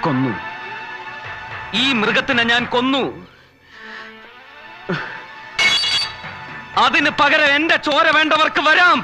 കൊന്നു. ഈ മൃഗത്തിനെ ഞാൻ കൊന്നു. അതിന് പകരം എന്റെ ചോര വേണ്ടവർക്ക് വരാം.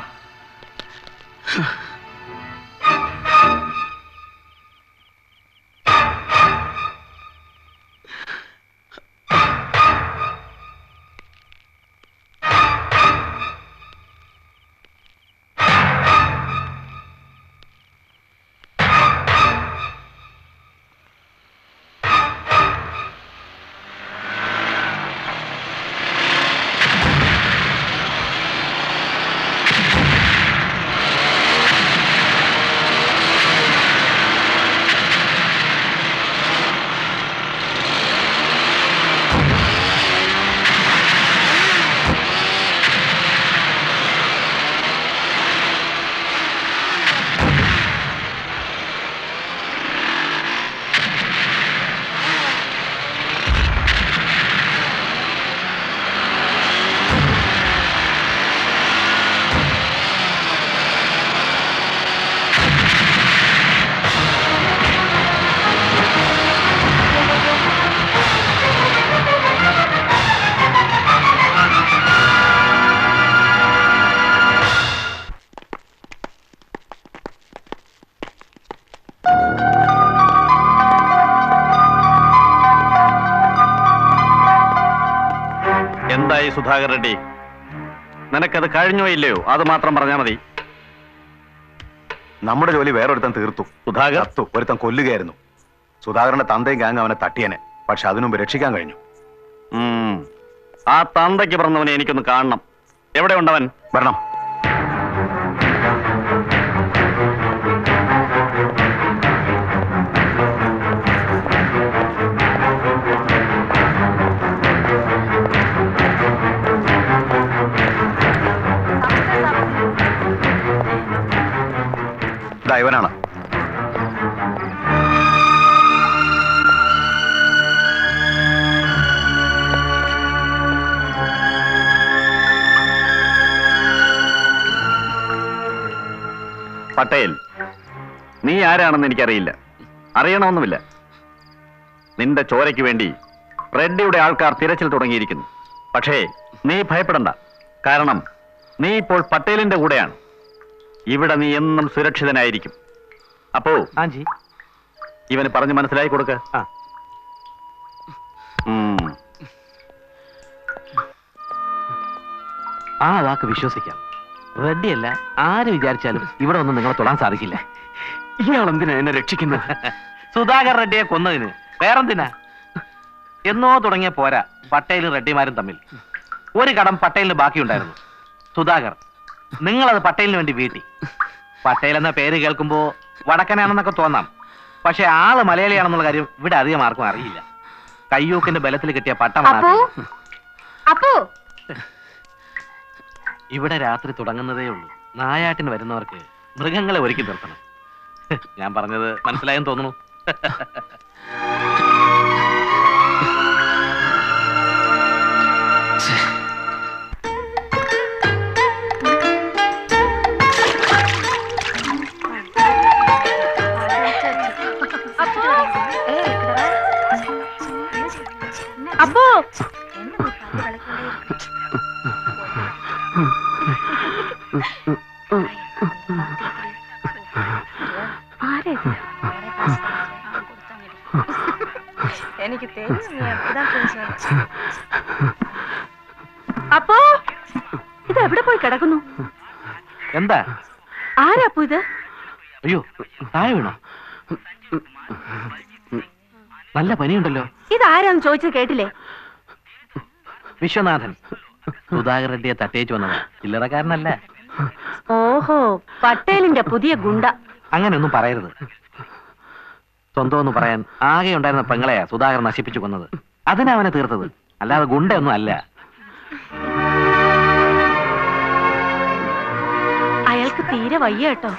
എന്തായി സുധാകർ റെഡ്ഡി? നിനക്കത് കഴിഞ്ഞോ ഇല്ലയോ അത് മാത്രം പറഞ്ഞാൽ മതി. നമ്മുടെ ജോലി വേറൊരുത്തൻ തീർത്തു. സുധാകർ ഒരുത്തൻ കൊല്ലുകയായിരുന്നു. സുധാകരന്റെ തന്തയും ഗാങ് അവനെ തട്ടിയനെ. പക്ഷെ അതിനുമുമ്പ് രക്ഷിക്കാൻ കഴിഞ്ഞു. ആ തന്തയ്ക്ക് പറഞ്ഞവനെ എനിക്കൊന്ന് കാണണം. എവിടെ ഉണ്ടവൻ? വരണം. ഇവനാണ്. പട്ടേൽ, നീ ആരാണെന്ന് എനിക്കറിയില്ല, അറിയണമെന്നുമില്ല. നിന്റെ ചോരയ്ക്ക് വേണ്ടി റെഡ്ഡിയുടെ ആൾക്കാർ തിരച്ചിൽ തുടങ്ങിയിരിക്കുന്നു. പക്ഷേ നീ ഭയപ്പെടണ്ട. കാരണം നീ ഇപ്പോൾ പട്ടേലിന്റെ കൂടെയാണ്. ഇവിടെ നീ എന്നും സുരക്ഷിതനായിരിക്കും. അപ്പോ ആഞ്ചി ഇവന് പറഞ്ഞു മനസ്സിലാക്കി കൊടുക്ക. ആ വാക്ക് വിശ്വസിക്കാം. റെഡിയല്ല, ആര് വിചാരിച്ചാലും ഇവിടെ ഒന്നും നിങ്ങളെ തൊടാൻ സാധിക്കില്ല. ഇയാൾ എന്തിനാ എന്നെ രക്ഷിക്കുന്നത്? സുധാകർ റെഡ്ഡിയെ കൊന്നതിന് വേറെന്തിനാ? എന്നോ തുടങ്ങിയ പോരാ പട്ടേലും റെഡ്ഡിമാരും തമ്മിൽ. ഒരു കടം പട്ടേലിന് ബാക്കിയുണ്ടായിരുന്നു. സുധാകർ നിങ്ങളത് പട്ടേലിന് വേണ്ടി വീട്ടി. പട്ടേൽ എന്ന പേര് കേൾക്കുമ്പോ വടക്കനാണെന്നൊക്കെ തോന്നാം. പക്ഷെ ആള് മലയാളിയാണെന്നുള്ള കാര്യം ഇവിടെ അധികം ആർക്കും അറിയില്ല. കയ്യൂക്കിന്റെ ബലത്തിൽ കിട്ടിയ പട്ടമാണ്. ഇവിടെ രാത്രി തുടങ്ങുന്നതേ ഉള്ളൂ. നായാട്ടിന് വരുന്നവർക്ക് മൃഗങ്ങളെ ഒരുക്കി നിർത്തണം. ഞാൻ പറഞ്ഞത് മനസ്സിലായെന്ന് തോന്നുന്നു. അപ്പോ എനിക്ക് അപ്പോ ഇത് എവിടെ പോയി കിടക്കുന്നു? എന്താ? ആരാപ്പോ ഇത്? അയ്യോ, താഴെ വീണോ? നല്ല പനിയുണ്ടല്ലോ. ഇതാരാന്ന് ചോദിച്ചത് കേട്ടില്ലേ? വിശ്വനാഥൻ. സുധാകർ റെഡ്ഡിയെ തട്ടേച്ചു വന്നതാ, ചില്ലറക്കാരനല്ല. ഓഹോ, പട്ടേലിന്റെ പുതിയ ഗുണ്ട. അങ്ങനെയൊന്നും പറയരുത്. സ്വന്തം എന്ന് പറയാൻ ആകെ ഉണ്ടായിരുന്ന പെങ്ങളെയാ സുധാകർ നശിപ്പിച്ചു കൊന്നത്. അതിനാ അവനെ തീർത്തത്, അല്ലാതെ ഗുണ്ടയൊന്നും അല്ല. അയാൾക്ക് തീരെ വയ്യ കേട്ടോ.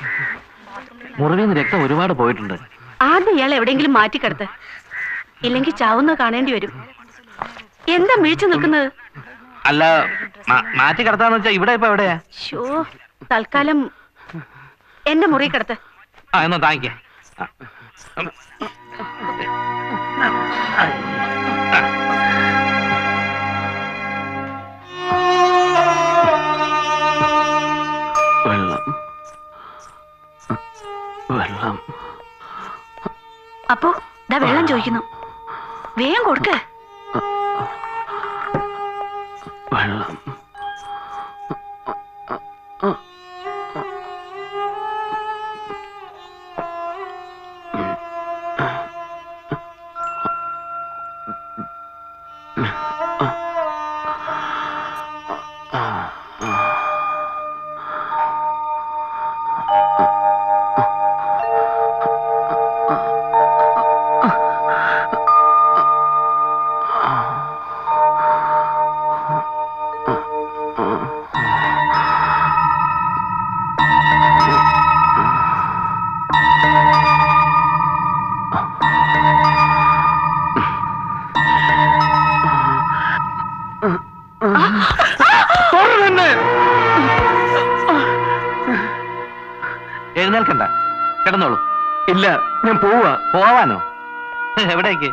മുറിവിന്ന് രക്തം ഒരുപാട് പോയിട്ടുണ്ട്. ആദ്യം ഇയാൾ എവിടെയെങ്കിലും മാറ്റിക്കിടത്ത്, ഇല്ലെങ്കിൽ ചാവുന്നത് കാണേണ്ടി വരും. എന്താ മിഴിച്ചു നിൽക്കുന്നത്? അല്ല, മാറ്റി കിടത്താന്ന് വെച്ചാ ഇവിടെ ഇപ്പൊ എവിടെയാ? ഷോ, തൽക്കാലം എന്റെ മുറി കിടത്ത്. ആ, എന്നാ താങ്ക്. വെള്ളം വെള്ളം. അപ്പോ ദാ വെള്ളം ചോദിക്കുന്നു, വേഗം കൊടുക്ക. വെള്ളം. എഴുന്നേൽക്കണ്ട, കിടന്നോളൂ. ഇല്ല, ഞാൻ പോവാ. പോവാനോ? എവിടേക്ക്?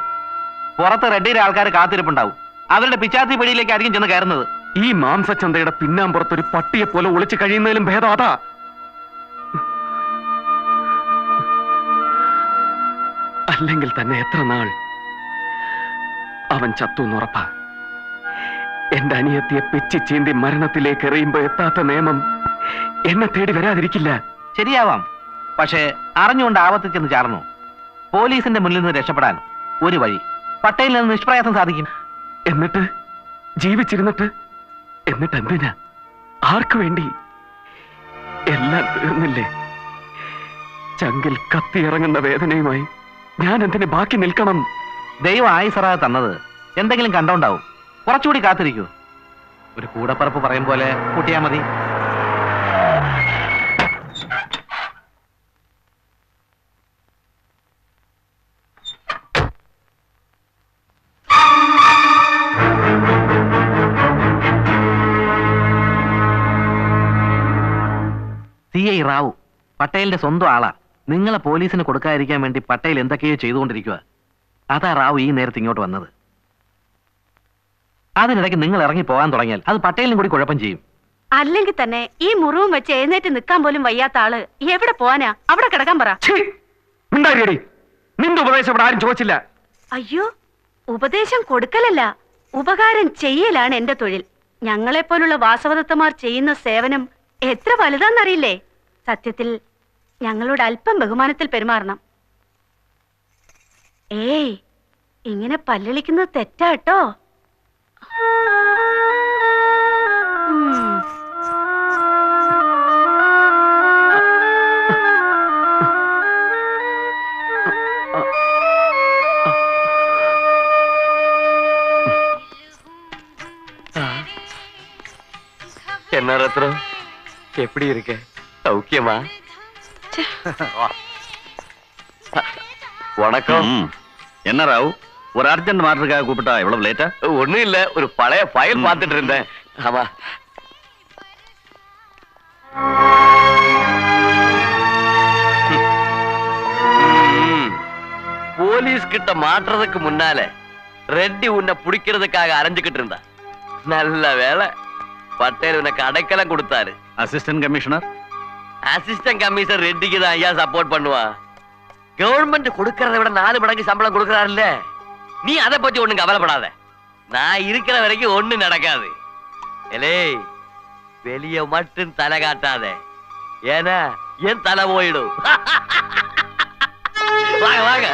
പുറത്ത് റെഡ്ഡിയുടെ ആൾക്കാർ കാത്തിരിപ്പുണ്ടാവും. അവരുടെ പിച്ചാത്തി പിടിയിലേക്കായിരിക്കും ചെന്ന് കയറുന്നത്. ഈ മാംസച്ചന്തയുടെ പിന്നാമ്പുറത്തൊരു പട്ടിയെ പോലെ ഒളിച്ചു കഴിയുന്നതിലും ഭേദം അതാ. അല്ലെങ്കിൽ തന്നെ എത്ര നാൾ അവൻ ചത്തുന്നുറപ്പാ. എന്റെ അനിയത്തിയെ പെച്ചി ചീന്തി മരണത്തിലേക്ക് എറിയുമ്പോ എത്താത്ത നിയമം എന്നെ തേടി വരാതിരിക്കില്ല. ശരിയാവാം, പക്ഷേ അറിഞ്ഞുകൊണ്ട് ആപത്തിൽ ചെന്ന് ചാടണോ? പോലീസിന്റെ മുന്നിൽ നിന്ന് രക്ഷപ്പെടാൻ ഒരു വഴി പട്ടേലിൽ നിന്ന് നിഷ്പ്രയാസം സാധിക്കും. എന്നിട്ട് ജീവിച്ചിരുന്നിട്ട് എന്തിനാ? ആർക്കു വേണ്ടി? എല്ലാം തീർന്നില്ലേ? ചങ്കിൽ കത്തിയിറങ്ങുന്ന വേദനയുമായി ഞാൻ എന്തിന് ബാക്കി നിൽക്കണം? ദൈവം ആയുസറ തന്നത് എന്തെങ്കിലും കണ്ടോണ്ടാവും. കുറച്ചുകൂടി കാത്തിരിക്കൂ. ഒരു കൂടപ്പറപ്പ് പറയും പോലെ കൂട്ടിയാ മതി. CI റാവു പട്ടേലിന്റെ സ്വന്തം ആളാ. നിങ്ങളെ പോലീസിന് കൊടുക്കാതിരിക്കാൻ വേണ്ടി പട്ടേൽ എന്തൊക്കെയോ ചെയ്തുകൊണ്ടിരിക്കുക. അതാ റാവു ഈ നേരത്തെ ഇങ്ങോട്ട് വന്നത്. അതിനിടയ്ക്ക് നിങ്ങൾ ഇറങ്ങി പോകാൻ തുടങ്ങിയാൽ അത് പട്ടേലിനും കൂടി കുഴപ്പം ചെയ്യും. അല്ലെങ്കിൽ തന്നെ ഈ മുറിവും വെച്ച് എഴുന്നേറ്റ് നിൽക്കാൻ പോലും വയ്യാത്ത ആള് എവിടെ പോവാനാ? അവിടെ കിടക്കാൻ പറ. ഉണ്ടായിടി, നിന്റെ ഉപദേശം ഇവിടെ ആരും ചോദിച്ചില്ല. അയ്യോ, ഉപദേശം കൊടുക്കലല്ല, ഉപകാരം ചെയ്യലാണ് എന്റെ തൊഴിൽ. ഞങ്ങളെപ്പോലുള്ള വാസവദത്തമാർ ചെയ്യുന്ന സേവനം എത്ര വലുതാന്നറിയില്ലേ? സത്യത്തിൽ ഞങ്ങളോട് അല്പം ബഹുമാനത്തിൽ പെരുമാറണം. ഏയ്, ഇങ്ങനെ പല്ലളിക്കുന്നത് തെറ്റാട്ടോ. என்ன ரத்னம், எப்படி இருக்க? சௌக்கியமா? வணக்கம். என்ன ராவ், ஒரு அர்ஜென்ட் மாற்றத்துக்காக கூப்பிட்டா எவ்வளவு லேட்டா? ஒண்ணும் இல்ல, ஒரு பழைய ஃபைல் பார்த்துட்டு இருந்தேன். ஆமா. போலீஸ் கிட்ட மாற்றுறதுக்கு முன்னால ரெட்டி உன்னை பிடிக்கிறதுக்காக அரைஞ்சுக்கிட்டு இருந்தா. நல்ல வேலை, பட்டேல் உனக்கு அடைக்கலம் கொடுத்தாரு. Assistant commissioner? அசிஸ்டன்ட் கமிஷனர் ரெட்டிக்கு தான் ஐயா சப்போர்ட் பண்ணுவான். கவர்மெண்ட் கொடுக்கறத விட 4 மடங்கு சம்பளம் கொடுக்கறாருல்ல, நீ அதை பத்தி ஒண்ணும் கவலைப்படாத. நான் இருக்கிற வரைக்கும் ஒண்ணும் நடக்காது. எலே, வெளிய மட்டும் தலை காட்டாத, ஏன்னா என் தலை போயிடும். வாங்க வாங்க.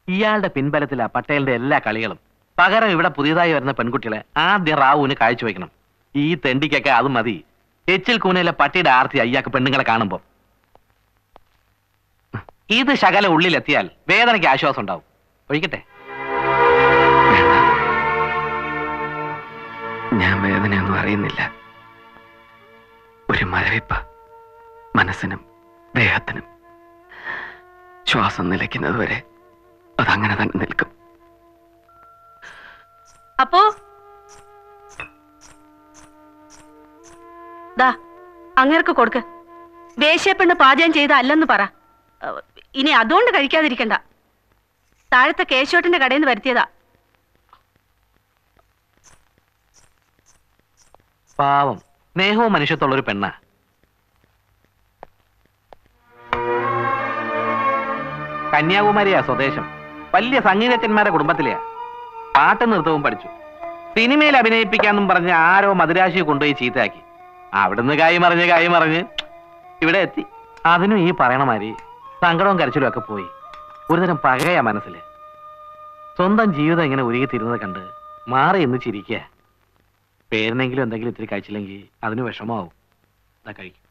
ഇയാളുടെ പിൻബലത്തിലാ പട്ടേലിന്റെ എല്ലാ കളികളും. പകരം ഇവിടെ പുതിയതായി വരുന്ന പെൺകുട്ടികളെ ആദ്യം റാവുവിന് കാഴ്ചവെക്കണം. ഈ തെണ്ടിക്കൊക്കെ അത് മതി. എച്ചിൽ കൂനയിലെ പട്ടിയുടെ ആർത്തി അയ്യാക്ക് പെണ്ണുങ്ങളെ കാണുമ്പോ. ഇത് ശകല ഉള്ളിലെത്തിയാൽ വേദനയ്ക്ക് ആശ്വാസം ഉണ്ടാവും. ഒഴിക്കട്ടെ? ഞാൻ വേദനയൊന്നും അറിയുന്നില്ല. ഒരു മരവിപ്പ മനസ്സിനും ദേഹത്തിനും. ശ്വാസം നിലയ്ക്കുന്നത് വരെ അതങ്ങനെ തന്നെ നിൽക്കും. അപ്പോ ദാ അങ്ങേർക്ക് കൊടുക്ക്. വേശ്യപ്പെണ്ണ് പാചകം ചെയ്ത അല്ലെന്ന് പറ. ഇനി അതുകൊണ്ട് കഴിക്കാതിരിക്കണ്ട. താഴത്തെ കേശോട്ടിന്റെ കടയിൽ നിന്ന് വരുത്തിയതാ. പാവം, സ്നേഹവും മനുഷ്യത്തുള്ളൊരു പെണ്ണ. കന്യാകുമാരിയാ സ്വദേശം. വലിയ സംഗീതജ്ഞന്മാരുടെ കുടുംബത്തിലെയാ. പാട്ട് നൃത്തവും പഠിച്ചു. സിനിമയിൽ അഭിനയിപ്പിക്കാന്നും പറഞ്ഞ് ആരോ മദിരാശിയെ കൊണ്ടുപോയി ചീത്തയാക്കി. അവിടുന്ന് കായി മറിഞ്ഞ് ഇവിടെ എത്തി. അതിനും ഈ പറയണമാതിരി സങ്കടവും കരച്ചിലും ഒക്കെ പോയി. ഒരുതരം പകയാ മനസ്സില്. സ്വന്തം ജീവിതം ഇങ്ങനെ ഉരുകിത്തിരുന്നത് കണ്ട് മാറി എന്ന് ചിരിക്കുക. പേരിനെങ്കിലും എന്തെങ്കിലും ഇത്തിരി കഴിച്ചില്ലെങ്കിൽ അതിന് വിഷമാവും. കഴിക്കും.